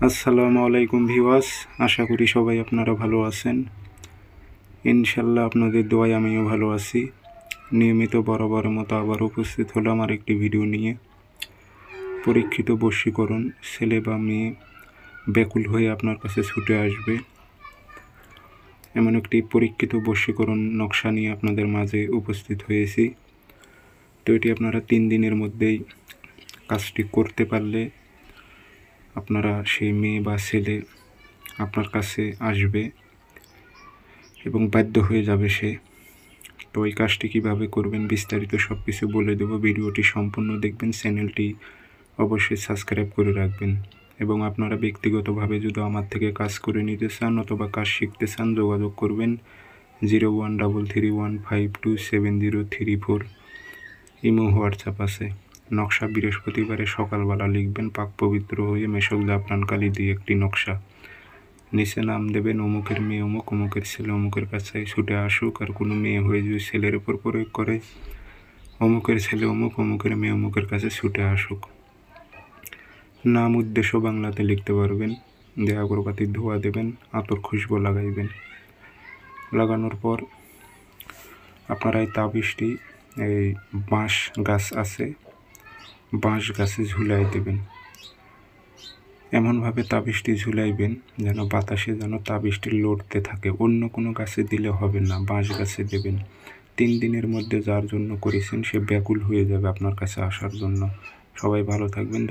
আসসালামু আলাইকুম ভিউয়ার্স, আশা করি সবাই আপনারা ভালো আছেন। ইনশাল্লাহ আপনাদের দোয়ায় আমিও ভালো আছি। নিয়মিত বরাবরের মতো আবার উপস্থিত হলাম আর একটি ভিডিও নিয়ে। পরীক্ষিত বশীকরণ, ছেলে বা মেয়ে ব্যাকুল হয়ে আপনার কাছে ছুটে আসবে, এমন একটি পরীক্ষিত বশীকরণ নকশা নিয়ে আপনাদের মাঝে উপস্থিত হয়েছি। তো এটি আপনারা 3 দিনের মধ্যেই কাজটি করতে পারলে আপনারা সেই মেয়ে বা ছেলে আপনার কাছে আসবে এবং বাধ্য হয়ে যাবে সে। তো এই কাজটি কীভাবে করবেন বিস্তারিত সব কিছু বলে দেবো। ভিডিওটি সম্পূর্ণ দেখবেন, চ্যানেলটি অবশ্যই সাবস্ক্রাইব করে রাখবেন এবং আপনারা ব্যক্তিগতভাবে যদি আমার থেকে কাজ করে নিতে চান অথবা কাজ শিখতে চান যোগাযোগ করবেন 0133152703 ইমো হোয়াটসঅ্যাপ আছে। নকশা বৃহস্পতিবারে সকালবেলা লিখবেন, পাক পবিত্র হয়ে মেশক জাফরান কালি দিয়ে একটি নকশা। নিচে নাম দেবেন অমুকের মেয়ে অমুক, অমুকের ছেলে অমুকের কাছে ছুটে আসুক। আর কোনো মেয়ে হয়ে যদি ছেলের উপর প্রয়োগ করে, অমুকের ছেলে অমুক, অমুকের মেয়ে অমুকের কাছে ছুটে আসুক। নাম উদ্দেশ্য বাংলাতে লিখতে পারবেন। দিয়ে আগরবাতির ধোয়া দেবেন, আতর খুশবু লাগাইবেন। লাগানোর পর আপনারা এই তাবিজটি এই বাঁশ গাছ আছে, বাঁশ গাছে ঝুলাই দেবেন। এমনভাবে তাবিজটি ঝুলাইবেন যেন বাতাসে যেন তাবিজটি লড়তে থাকে। অন্য কোনো গাছে দিলে হবে না, বাঁশ গাছে দেবেন। 3 দিনের মধ্যে যার জন্য করেছেন সে ব্যাকুল হয়ে যাবে আপনার কাছে আসার জন্য। সবাই ভালো থাকবেন।